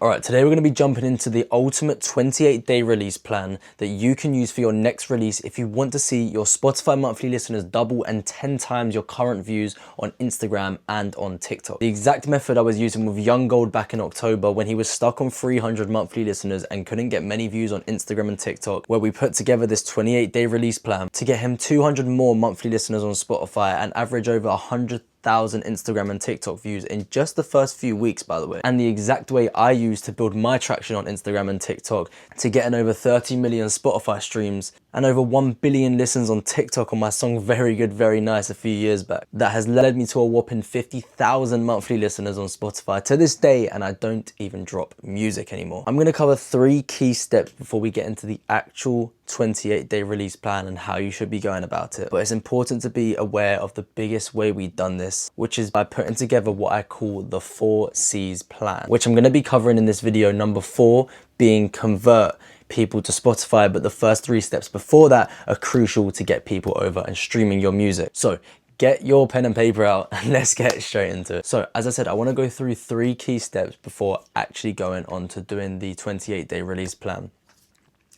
Alright, today we're going to be jumping into the ultimate 28-day release plan that you can use for your next release if you want to see your Spotify monthly listeners double and 10 times your current views on Instagram and on TikTok. The exact method I was using with Young Gold back in October when he was stuck on 300 monthly listeners and couldn't get many views on Instagram and TikTok, where we put together this 28-day release plan to get him 200 more monthly listeners on Spotify and average over 100,000 Instagram and TikTok views in just the first few weeks, by the way. And the exact way I used to build my traction on Instagram and TikTok to get an over 30 million Spotify streams and over 1 billion listens on TikTok on my song Very Good, Very Nice a few years back. That has led me to a whopping 50,000 monthly listeners on Spotify to this day, and I don't even drop music anymore. I'm gonna cover 3 key steps before we get into the actual 28-day release plan and how you should be going about it. But it's important to be aware of the biggest way we've done this, which is by putting together what I call the 4 C's plan, which I'm gonna be covering in this video. Number 4 being convert people to Spotify, but the first 3 steps before that are crucial to get people over and streaming your music. So get your pen and paper out and let's get straight into it. So as I said, I want to go through 3 key steps before actually going on to doing the 28-day release plan.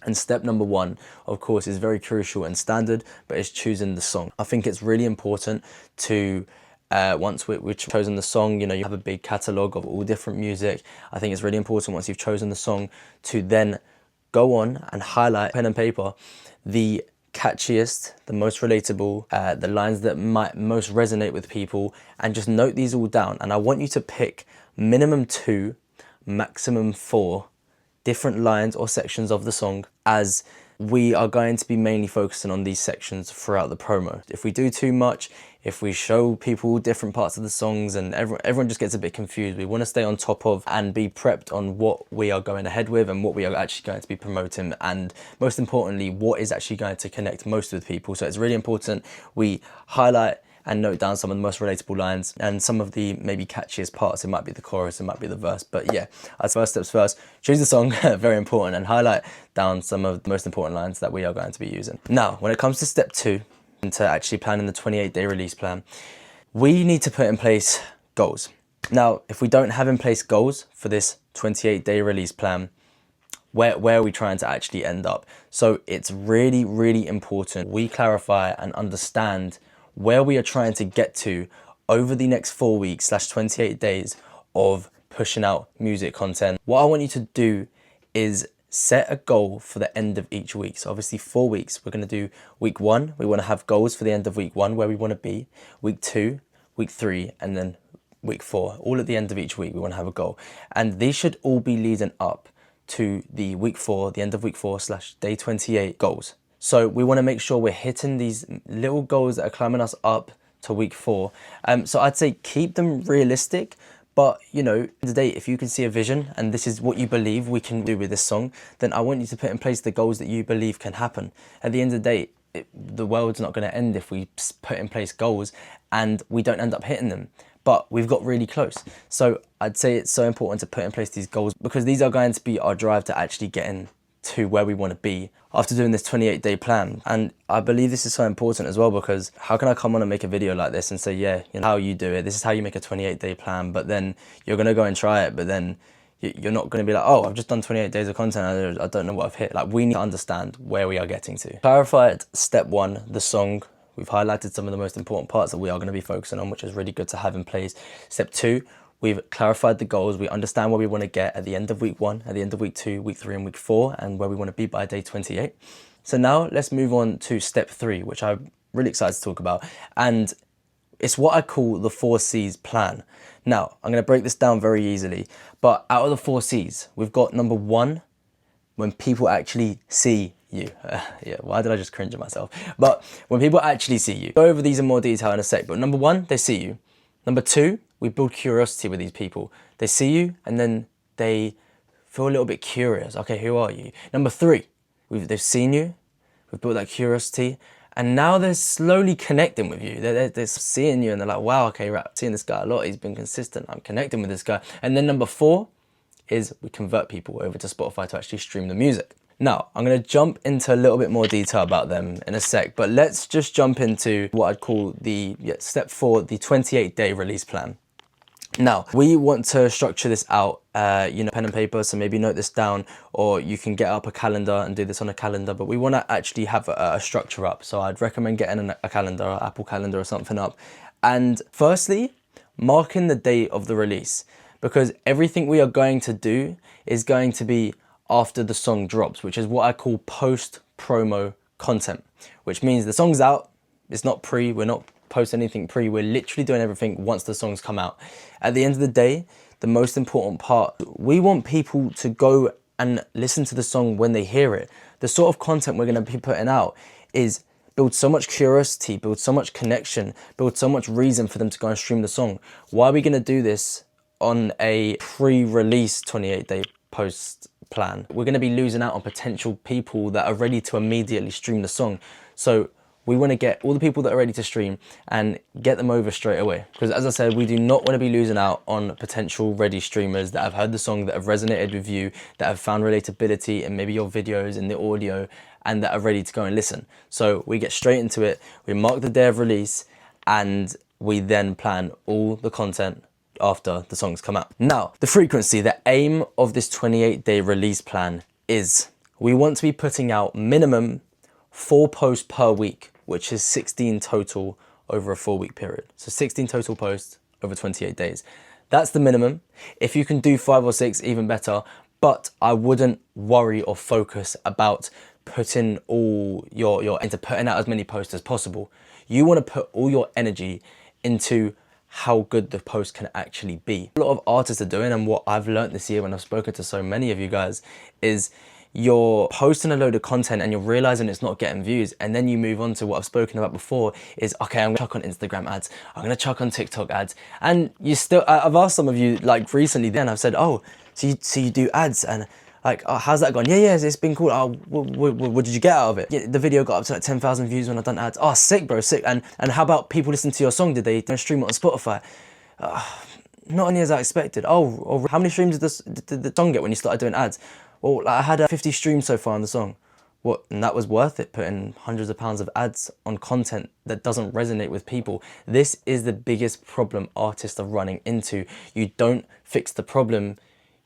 And step number 1, of course, is very crucial and standard, but it's choosing the song. I think it's really important to once we've chosen the song, you know, you have a big catalog of all different music. I think it's really important once you've chosen the song to then go on and highlight, pen and paper, the catchiest, the most relatable, the lines that might most resonate with people, and just note these all down. And I want you to pick minimum 2, maximum 4 different lines or sections of the song, as we are going to be mainly focusing on these sections throughout the promo. If we do too much, if we show people different parts of the songs and everyone just gets a bit confused, we want to stay on top of and be prepped on what we are going ahead with and what we are actually going to be promoting, and most importantly, what is actually going to connect most with people. So it's really important we highlight and note down some of the most relatable lines and some of the maybe catchiest parts. It might be the chorus, it might be the verse, but yeah, as first steps first, choose the song, very important, and highlight down some of the most important lines that we are going to be using. Now, when it comes to step 2, into actually planning the 28-day release plan, we need to put in place goals. Now, if we don't have in place goals for this 28-day release plan, where are we trying to actually end up? So it's really, really important we clarify and understand where we are trying to get to over the next 4 weeks / 28 days of pushing out music content. What I want you to do is set a goal for the end of each week. So obviously 4 weeks, we're going to do week 1. We want to have goals for the end of week 1, where we want to be. Week 2, week 3, and then week 4. All at the end of each week, we want to have a goal. And these should all be leading up to the week 4, the end of week 4 / day 28 goals. So we want to make sure we're hitting these little goals that are climbing us up to week 4. So I'd say keep them realistic, but you know, today, if you can see a vision and this is what you believe we can do with this song, then I want you to put in place the goals that you believe can happen. At the end of the day, the world's not going to end if we put in place goals and we don't end up hitting them. But we've got really close. So I'd say it's so important to put in place these goals, because these are going to be our drive to actually getting to where we want to be after doing this 28-day plan. And I believe this is so important as well, because how can I come on and make a video like this and say, yeah, you know how you do it, this is how you make a 28-day plan, but then you're going to go and try it, but then you're not going to be like, oh, I've just done 28 days of content, I don't know what I've hit. Like, we need to understand where we are getting to. Clarified step 1, the song. We've highlighted some of the most important parts that we are going to be focusing on, which is really good to have in place. Step 2, we've clarified the goals. We understand where we want to get at the end of week 1, at the end of week 2, week 3, and week 4, and where we want to be by day 28. So now let's move on to step 3, which I'm really excited to talk about. And it's what I call the 4 C's plan. Now, I'm going to break this down very easily, but out of the 4 C's, we've got number 1, when people actually see you. Yeah, why did I just cringe at myself? But when people actually see you, go over these in more detail in a sec, but number 1, they see you. Number 2, we build curiosity with these people. They see you and then they feel a little bit curious. Okay, who are you? Number 3, they've seen you, we've built that curiosity, and now they're slowly connecting with you. They're seeing you and they're like, wow, okay, right, I'm seeing this guy a lot, he's been consistent, I'm connecting with this guy. And then number 4 is we convert people over to Spotify to actually stream the music. Now, I'm going to jump into a little bit more detail about them in a sec, but let's just jump into what I'd call the step 4, the 28-day release plan. Now, we want to structure this out, pen and paper, so maybe note this down, or you can get up a calendar and do this on a calendar, but we want to actually have a structure up. So I'd recommend getting a calendar, or Apple Calendar or something up. And firstly, marking the date of the release, because everything we are going to do is going to be after the song drops, which is what I call post-promo content, which means the song's out, it's not pre, we're not post anything pre, we're literally doing everything once the songs come out. At the end of the day, the most important part, we want people to go and listen to the song when they hear it. The sort of content we're going to be putting out is build so much curiosity, build so much connection, build so much reason for them to go and stream the song. Why are we going to do this on a pre-release 28-day post plan? We're going to be losing out on potential people that are ready to immediately stream the song. So we want to get all the people that are ready to stream and get them over straight away. Because as I said, we do not want to be losing out on potential ready streamers that have heard the song, that have resonated with you, that have found relatability in maybe your videos and the audio, and that are ready to go and listen. So we get straight into it, we mark the day of release, and we then plan all the content after the songs come out. Now, the frequency, the aim of this 28-day release plan is we want to be putting out minimum 4 posts per week, which is 16 total over a 4-week period. So 16 total posts over 28 days. That's the minimum. If you can do 5 or 6, even better, but I wouldn't worry or focus about putting all into putting out as many posts as possible. You want to put all your energy into how good the post can actually be. A lot of artists are doing, and what I've learned this year when I've spoken to so many of you guys, is you're posting a load of content and you're realizing it's not getting views, and then you move on to what I've spoken about before is, okay, I'm gonna chuck on Instagram ads, I'm gonna chuck on TikTok ads, and you still, I've asked some of you like recently then, I've said, oh, so you do ads, and like, oh, how's that gone? Yeah, it's been cool. Oh, what did you get out of it? Yeah, the video got up to like 10,000 views when I've done ads. Oh, sick, bro, sick. And how about people listen to your song? Did they stream it on Spotify? Not only as I expected. Oh, how many streams did the song get when you started doing ads? Well, like, I had 50 streams so far on the song. What? And that was worth it, putting hundreds of pounds of ads on content that doesn't resonate with people. This is the biggest problem artists are running into. You don't fix the problem,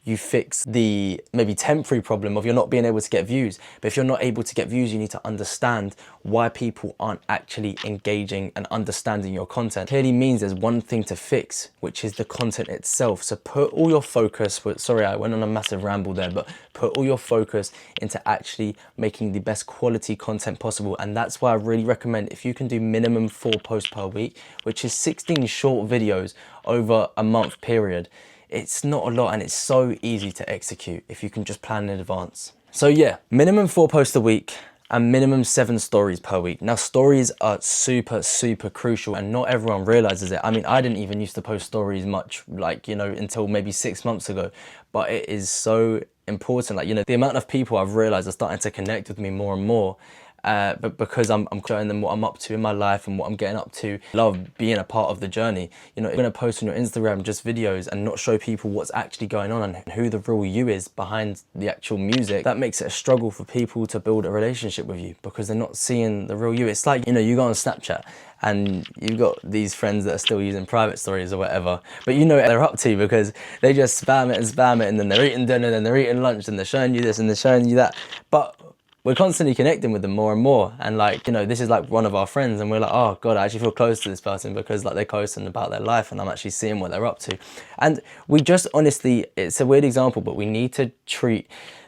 you fix the maybe temporary problem of you're not being able to get views. But if you're not able to get views, you need to understand why people aren't actually engaging and understanding your content. Clearly means there's one thing to fix, which is the content itself. So put all your focus, sorry, I went on a massive ramble there, but put all your focus into actually making the best quality content possible. And that's why I really recommend, if you can do minimum 4 posts per week, which is 16 short videos over a month period, it's not a lot, and it's so easy to execute if you can just plan in advance. So yeah, minimum 4 posts a week and minimum 7 stories per week. Now, stories are super crucial, and not everyone realizes it. I mean, I didn't even used to post stories much, like, until maybe 6 months ago, but it is so important. Like, the amount of people I've realized are starting to connect with me more and more. But because I'm showing them what I'm up to in my life and what I'm getting up to. Love being a part of the journey. If you're gonna post on your Instagram just videos and not show people what's actually going on and who the real you is behind the actual music, that makes it a struggle for people to build a relationship with you, because they're not seeing the real you. It's like, you go on Snapchat and you've got these friends that are still using private stories or whatever, but you know what they're up to because they just spam it, and then they're eating dinner, then they're eating lunch, and they're showing you this and they're showing you that. But we're constantly connecting with them more and more, and this is like one of our friends, and we're like, oh god, I actually feel close to this person because like they're posting about their life and I'm actually seeing what they're up to. And we just honestly, it's a weird example, but we need to treat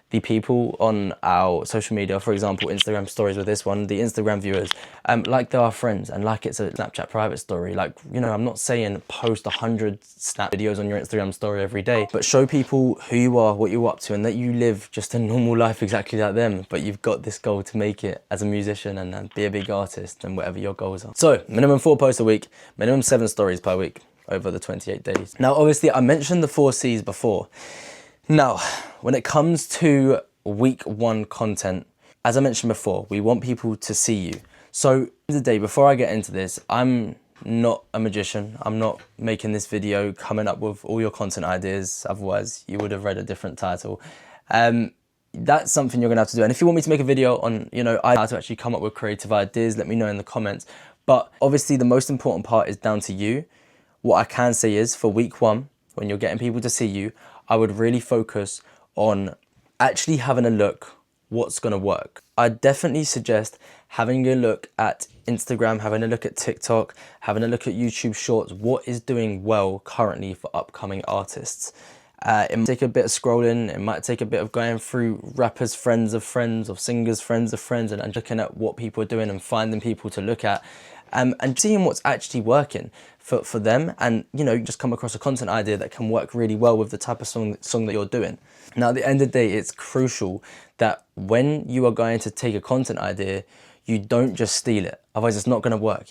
the people on our social media, for example, Instagram stories with this one, the Instagram viewers, like they're our friends and like it's a Snapchat private story. Like, I'm not saying post 100 Snap videos on your Instagram story every day, but show people who you are, what you're up to, and that you live just a normal life exactly like them, but you've got this goal to make it as a musician and be a big artist and whatever your goals are. So minimum 4 posts a week, minimum 7 stories per week over the 28 days. Now, obviously I mentioned the 4 C's before. Now, when it comes to week 1 content, as I mentioned before, we want people to see you. So the day before I get into this, I'm not a magician. I'm not making this video coming up with all your content ideas. Otherwise, you would have read a different title. That's something you're gonna have to do. And if you want me to make a video on, how to actually come up with creative ideas, let me know in the comments. But obviously the most important part is down to you. what I can say is for week 1, when you're getting people to see you, I would really focus on actually having a look what's going to work. I definitely suggest having a look at Instagram, having a look at TikTok, having a look at YouTube Shorts, what is doing well currently for upcoming artists. It might take a bit of scrolling, it might take a bit of going through rappers, friends of friends, or singers, friends of friends, and looking at what people are doing and finding people to look at, and seeing what's actually working for them, and just come across a content idea that can work really well with the type of song that you're doing. Now, at the end of the day, it's crucial that when you are going to take a content idea, you don't just steal it, otherwise it's not going to work.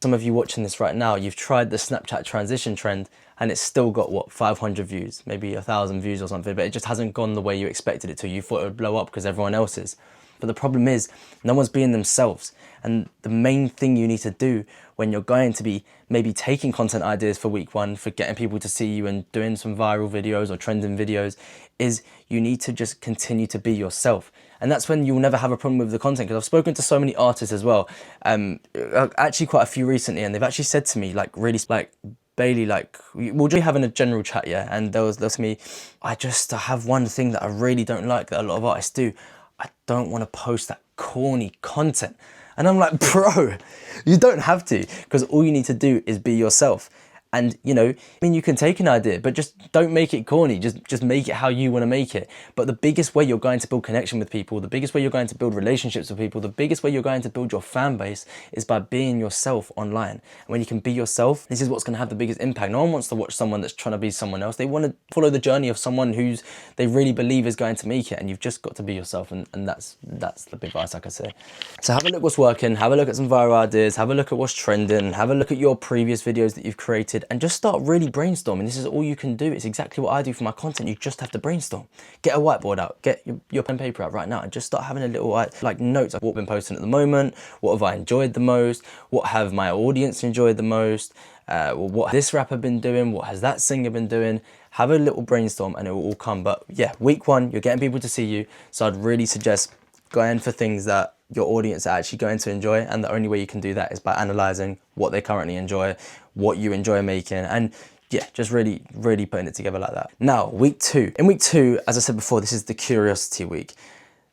Some of you watching this right now, you've tried the Snapchat transition trend and it's still got, what, 500 views, maybe 1,000 views or something, but it just hasn't gone the way you expected it to. You thought it would blow up because everyone else is. But the problem is, no one's being themselves. And the main thing you need to do when you're going to be maybe taking content ideas for week 1, for getting people to see you and doing some viral videos or trending videos, is you need to just continue to be yourself. And that's when you'll never have a problem with the content. Because I've spoken to so many artists as well, actually quite a few recently, and they've actually said to me, like, really, like, Bailey, like, we'll just be having a general chat, yeah? And there was me, I have one thing that I really don't like that a lot of artists do. I don't want to post that corny content. And I'm like, bro, you don't have to, because all you need to do is be yourself. And you can take an idea, but just don't make it corny. Just make it how you want to make it. But the biggest way you're going to build connection with people, the biggest way you're going to build relationships with people, the biggest way you're going to build your fan base is by being yourself online. And when you can be yourself, this is what's going to have the biggest impact. No one wants to watch someone that's trying to be someone else. They want to follow the journey of someone who's they really believe is going to make it. And you've just got to be yourself. And that's the big advice, like I say. So have a look what's working. Have a look at some viral ideas. Have a look at what's trending. Have a look at your previous videos that you've created. And just start really brainstorming. This is all you can do. It's exactly what I do for my content. You just have to brainstorm. Get a whiteboard out. Get your pen and paper out right now and just start having a little like notes of what I've been posting at the moment. What have I enjoyed the most? What have my audience enjoyed the most? What has this rapper been doing? What has that singer been doing? Have a little brainstorm and it will all come. But yeah, week 1, you're getting people to see you. So I'd really suggest going for things that your audience are actually going to enjoy, and the only way you can do that is by analyzing what they currently enjoy, what you enjoy making, and yeah, just really putting it together like that. Now, week 2. In week 2, as I said before, this is the curiosity week.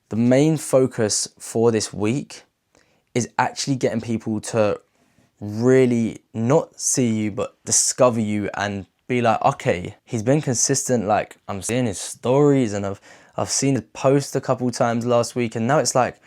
The main focus for this week is actually getting people to really not see you, but discover you and be like, okay, he's been consistent. Like, I'm seeing his stories and I've seen his post a couple times last week, and now it's like,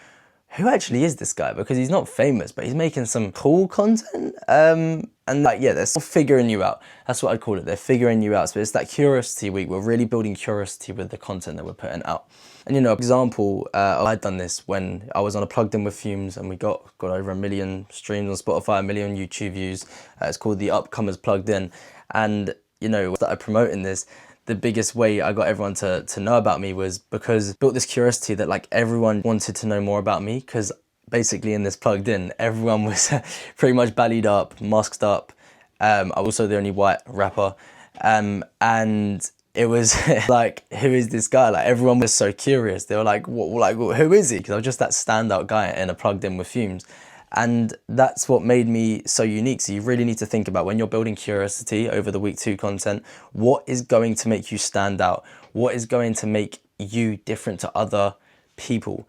who actually is this guy? Because he's not famous, but he's making some cool content. And like, yeah, they're still figuring you out. That's what I'd call it. They're figuring you out. So it's that curiosity week. We're really building curiosity with the content that we're putting out. And example, I'd done this when I was on a Plugged In with Fumes, and we got over 1 million streams on Spotify, 1 million YouTube views. It's called the Upcomers Plugged In. And, started promoting this. The biggest way I got everyone to know about me was because I built this curiosity that like everyone wanted to know more about me, because basically in this Plugged In, everyone was pretty much ballied up, masked up. I'm also the only white rapper. And it was like, who is this guy? Like, everyone was so curious. They were like, who is he? Because I was just that standout guy in a Plugged In with Fumes. And that's what made me so unique. So you really need to think about, when you're building curiosity over the week 2 content, what is going to make you stand out? What is going to make you different to other people?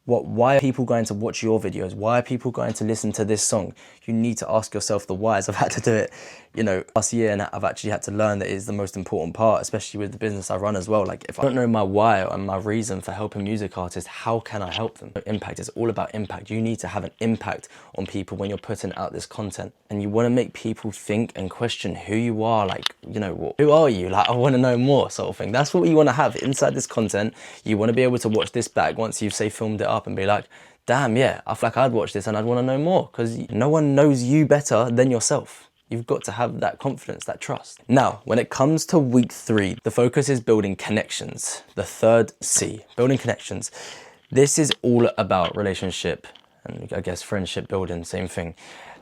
Why are people going to watch your videos? Why are people going to listen to this song? You need to ask yourself the whys. I've had to do it, last year, and I've actually had to learn that it is the most important part, especially with the business I run as well. Like, if I don't know my why and my reason for helping music artists, how can I help them? Impact is all about impact. You need to have an impact on people when you're putting out this content, and you want to make people think and question who you are. Like, who are you? Like, I want to know more, sort of thing. That's what you want to have inside this content. You want to be able to watch this back once you've, say, filmed it up and be like, damn, yeah, I feel like I'd watch this and I'd want to know more, because no one knows you better than yourself. You've got to have that confidence, that trust. Now, when it comes to week 3, the focus is building connections. The 3rd C, building connections. This is all about relationship and I guess friendship building, same thing.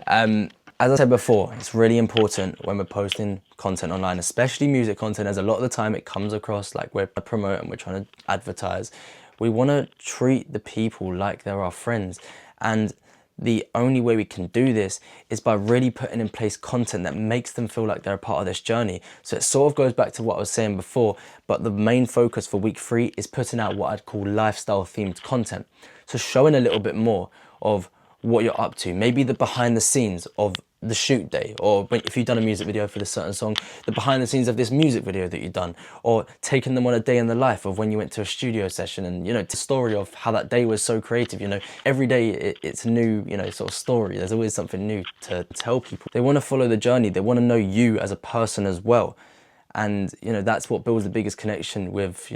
As I said before, it's really important when we're posting content online, especially music content, as a lot of the time it comes across like we're promoting, we're trying to advertise. We want to treat the people like they're our friends. And the only way we can do this is by really putting in place content that makes them feel like they're a part of this journey. So it sort of goes back to what I was saying before, but the main focus for week 3 is putting out what I'd call lifestyle themed content. So showing a little bit more of what you're up to, maybe the behind the scenes of the shoot day, or if you've done a music video for this certain song, the behind the scenes of this music video that you've done, or taking them on a day in the life of when you went to a studio session, and the story of how that day was so creative. Every day it's a new sort of story. There's always something new to tell people. They want to follow the journey, they want to know you as a person as well, and that's what builds the biggest connection with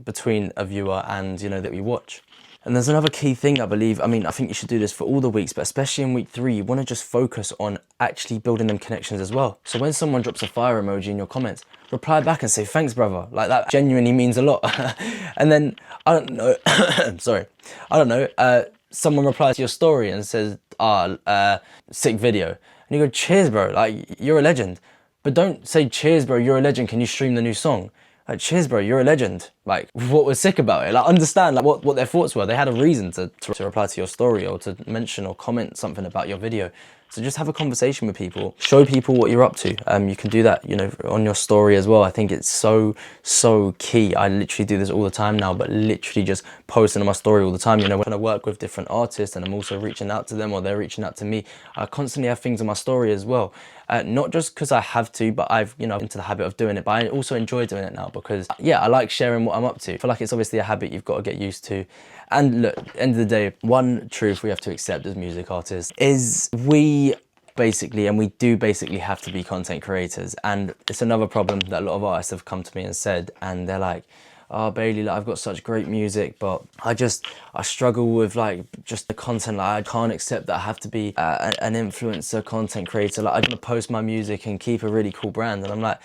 between a viewer and that we watch. And there's another key thing I think you should do this for all the weeks, but especially in week 3, you want to just focus on actually building them connections as well. So when someone drops a fire emoji in your comments, reply back and say, thanks, brother. Like, that genuinely means a lot. And then, I don't know, someone replies to your story and says, sick video. And you go, cheers, bro, like, you're a legend. But don't say, cheers, bro, you're a legend, can you stream the new song? Like, cheers, bro, you're a legend. Like, what was sick about it? Like, understand like what their thoughts were. They had a reason to reply to your story, or to mention or comment something about your video. So just have a conversation with people. Show people what you're up to. You can do that, on your story as well. I think it's so key. I literally do this all the time now, but literally just posting on my story all the time. When I work with different artists and I'm also reaching out to them, or they're reaching out to me, I constantly have things on my story as well. Not just because I have to, but I've, into the habit of doing it, but I also enjoy doing it now because, I like sharing what I'm up to. I feel like it's obviously a habit you've got to get used to. And look, at the end of the day, one truth we have to accept as music artists is we do basically have to be content creators. And it's another problem that a lot of artists have come to me and said, and they're like, oh, Bailey, like, I've got such great music, but I struggle with like just the content. Like, I can't accept that I have to be an influencer content creator. Like, I want to post my music and keep a really cool brand. And I'm like,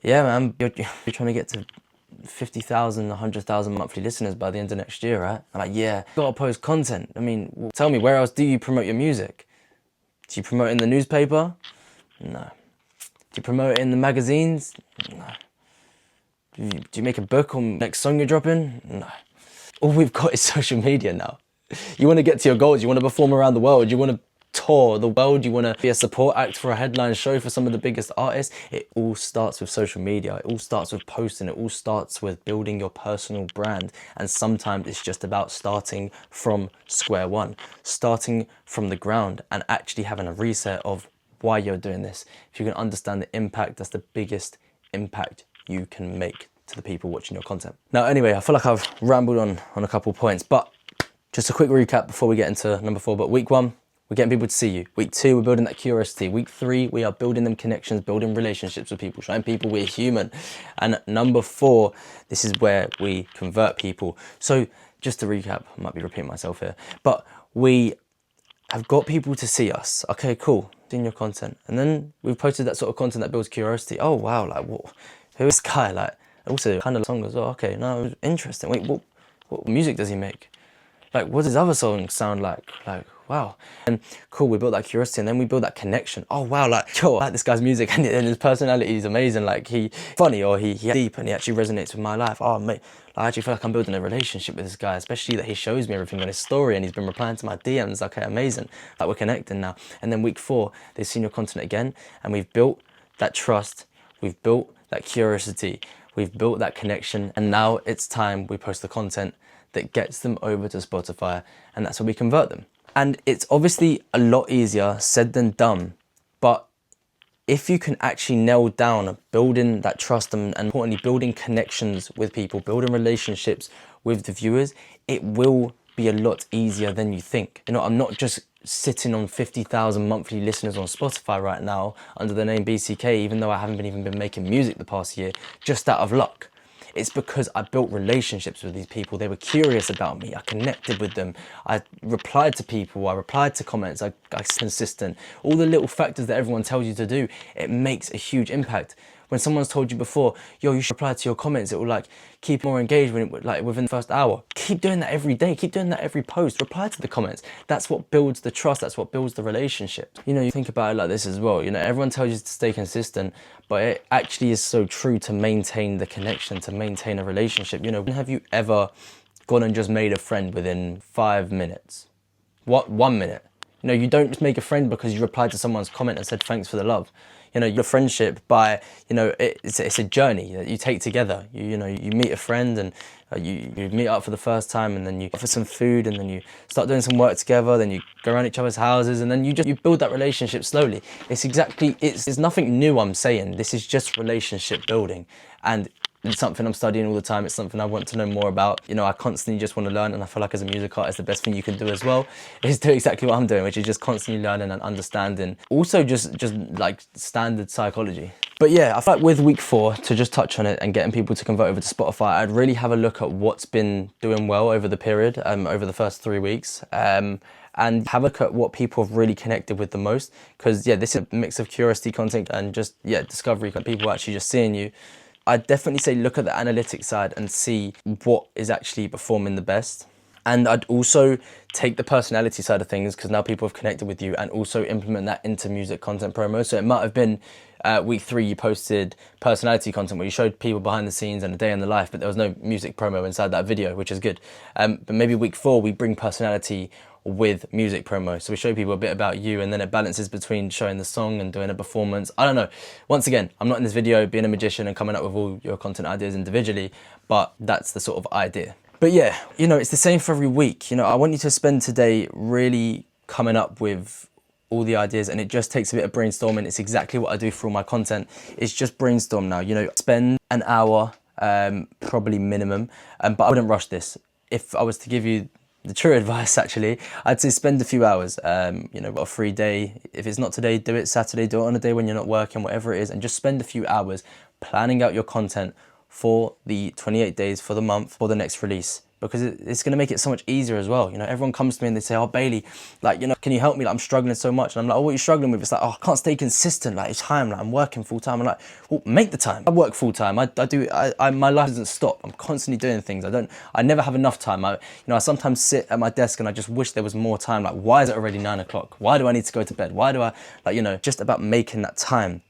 yeah, man, you're trying to get to 50,000, 100,000 monthly listeners by the end of next year, right? I'm like, yeah, you gotta post content. I mean, tell me, where else do you promote your music? Do you promote it in the newspaper? No. Do you promote it in the magazines? No. Do you make a book on next song you're dropping? No. All we've got is social media now. You want to get to your goals, you want to perform around the world, you want to tour the world, you want to be a support act for a headline show for some of the biggest artists. It all starts with social media. It all starts with posting. It all starts with building your personal brand. And sometimes it's just about starting from square one, starting from the ground and actually having a reset of why you're doing this. If you can understand the impact, that's the biggest impact you can make to the people watching your content. Now, anyway, I feel like I've rambled on a couple points, but just a quick recap before we get into number 4. But week 1, we're getting people to see you. Week 2, we're building that curiosity. Week 3, we are building them connections, building relationships with people, showing people we're human. And number 4, this is where we convert people. So just to recap, I might be repeating myself here, but we have got people to see us. Okay, cool, seeing your content. And then we've posted that sort of content that builds curiosity. Oh, wow, like, who is this guy? Like, also kind of song as well. Okay, no, it was interesting. Wait, what music does he make? Like, what does his other song sound like? Like, wow. And cool, we built that curiosity, and then we built that connection. Oh, wow, like, yo, I like this guy's music, and his personality is amazing. Like, he funny, or he deep, and he actually resonates with my life. Oh, mate, I actually feel like I'm building a relationship with this guy, especially that he shows me everything on his story, and he's been replying to my DMs. Okay, amazing. Like, we're connecting now. And then week 4, they've seen your content again, and we've built that trust. We've built that curiosity. We've built that connection, and now it's time we post the content that gets them over to Spotify, and that's where we convert them. And it's obviously a lot easier said than done, but if you can actually nail down building that trust and importantly building connections with people, building relationships with the viewers, it will be a lot easier than you think. I'm not just sitting on 50,000 monthly listeners on Spotify right now under the name BCK, even though I haven't even been making music the past year, just out of luck. It's because I built relationships with these people. They were curious about me. I connected with them. I replied to people. I replied to comments. I was consistent. All the little factors that everyone tells you to do, it makes a huge impact. When someone's told you before, yo, you should reply to your comments, it will like keep more engaged within the first hour. Keep doing that every day. Keep doing that every post. Reply to the comments. That's what builds the trust. That's what builds the relationship. You think about it like this as well. Everyone tells you to stay consistent, but it actually is so true to maintain the connection, to maintain a relationship. When have you ever gone and just made a friend within 5 minutes? 1 minute? You know, you don't just make a friend because you replied to someone's comment and said thanks for the love. You know, your friendship by, you know, it's a journey that you take together. You know, you meet a friend and you meet up for the first time, and then you offer some food, and then you start doing some work together, then you go around each other's houses, and then you build that relationship slowly. It's nothing new I'm saying. This is just relationship building. And it's something I'm studying all the time. It's something I want to know more about. You know, I constantly just want to learn, and I feel like as a music artist, the best thing you can do as well is do exactly what I'm doing, which is just constantly learning and understanding. Also just like standard psychology. But yeah, I feel like with week 4, to just touch on it and getting people to convert over to Spotify, I'd really have a look at what's been doing well over the period, over the first 3 weeks. And have a look at what people have really connected with the most. Because yeah, this is a mix of curiosity content and just, yeah, discovery, people actually just seeing you. I'd definitely say look at the analytics side and see what is actually performing the best. And I'd also take the personality side of things, because now people have connected with you, and also implement that into music content promo. So it might have been week 3 you posted personality content where you showed people behind the scenes and a day in the life, but there was no music promo inside that video, which is good. But maybe week 4 we bring personality with music promo. So we show people a bit about you, and then it balances between showing the song and doing a performance. I don't know. Once again, I'm not in this video being a magician and coming up with all your content ideas individually, but that's the sort of idea. But yeah, you know, it's the same for every week. You know, I want you to spend today really coming up with all the ideas, and it just takes a bit of brainstorming. It's exactly what I do for all my content. It's just brainstorm now. You know, spend an hour, probably minimum, but I wouldn't rush this. If I was to give you the true advice, actually, I'd say spend a few hours. You know, got a free day. If it's not today, do it Saturday, do it on a day when you're not working, whatever it is, and just spend a few hours planning out your content for the 28 days, for the month, for the next release. Because it's going to make it so much easier as well. You know, everyone comes to me and they say, oh, Bailey, like, you know, can you help me? Like, I'm struggling so much. And I'm like, oh, what are you struggling with? It's like, oh, I can't stay consistent. Like, it's time. Like, I'm working full time. I'm like, well, make the time. I work full time. My life doesn't stop. I'm constantly doing things. I never have enough time. I sometimes sit at my desk and I just wish there was more time. Like, why is it already 9 o'clock? Why do I need to go to bed? Why do I, like, you know, just about making that time.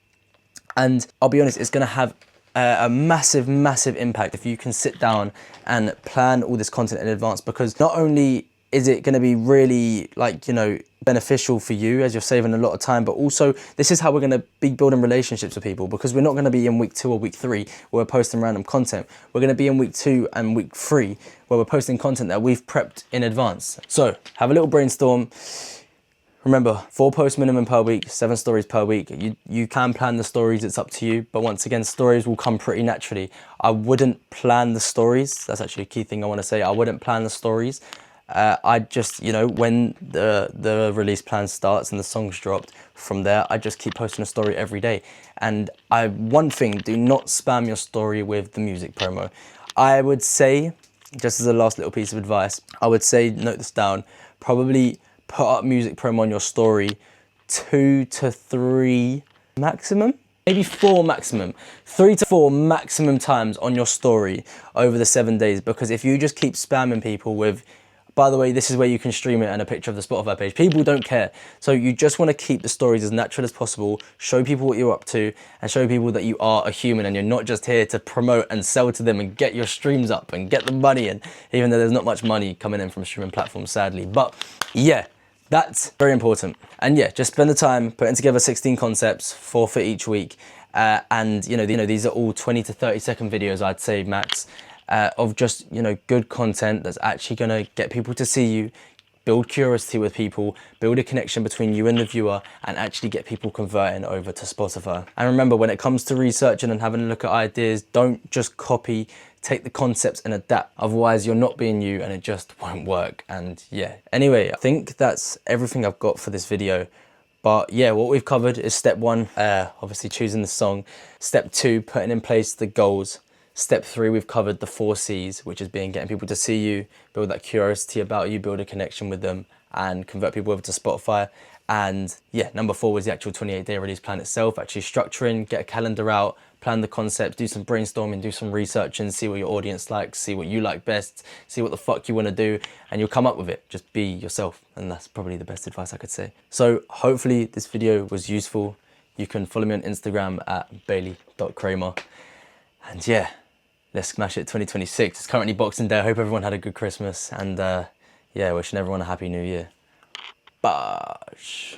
And I'll be honest, it's going to have a massive, massive impact if you can sit down and plan all this content in advance, because not only is it going to be really, like, you know, beneficial for you as you're saving a lot of time, but also this is how we're going to be building relationships with people, because we're not going to be in week 2 or week 3 where we're posting random content. We're going to be in week 2 and week 3 where we're posting content that we've prepped in advance. So have a little brainstorm. Remember, 4 posts minimum per week, 7 stories per week. You can plan the stories, it's up to you. But once again, stories will come pretty naturally. I wouldn't plan the stories. That's actually a key thing I want to say. I wouldn't plan the stories. I just, you know, when the release plan starts and the song's dropped, from there, I just keep posting a story every day. And one thing, do not spam your story with the music promo. I would say, just as a last little piece of advice, I would say, note this down, probably put up music promo on your story 2 to 3 maximum, maybe 4 maximum, 3 to 4 maximum times on your story over the 7 days. Because if you just keep spamming people with, by the way, this is where you can stream it, and a picture of the Spotify page, people don't care. So you just want to keep the stories as natural as possible, show people what you're up to, and show people that you are a human and you're not just here to promote and sell to them and get your streams up and get the money in, even though there's not much money coming in from streaming platforms, sadly. But yeah, that's very important. And yeah, just spend the time putting together 16 concepts, 4 for each week. And you know, these are all 20 to 30 second videos, I'd say max, of just, you know, good content that's actually going to get people to see you, build curiosity with people, build a connection between you and the viewer, and actually get people converting over to Spotify. And remember, when it comes to researching and having a look at ideas, don't just copy, take the concepts and adapt. Otherwise, you're not being you and it just won't work. And yeah, anyway, I think that's everything I've got for this video. But yeah, what we've covered is step 1, obviously choosing the song. Step 2, putting in place the goals. Step 3, we've covered the 4 C's, which is getting people to see you, build that curiosity about you, build a connection with them, and convert people over to Spotify. And yeah, number 4 was the actual 28-day release plan itself, actually structuring, get a calendar out, plan the concept, do some brainstorming, do some research, and see what your audience likes, see what you like best, see what the fuck you want to do, and you'll come up with it. Just be yourself, and that's probably the best advice I could say. So hopefully this video was useful. You can follow me on Instagram at bailey.kramer. And yeah, let's smash it 2026. It's currently Boxing Day. I hope everyone had a good Christmas, and yeah, wishing everyone a happy new year. Bosh.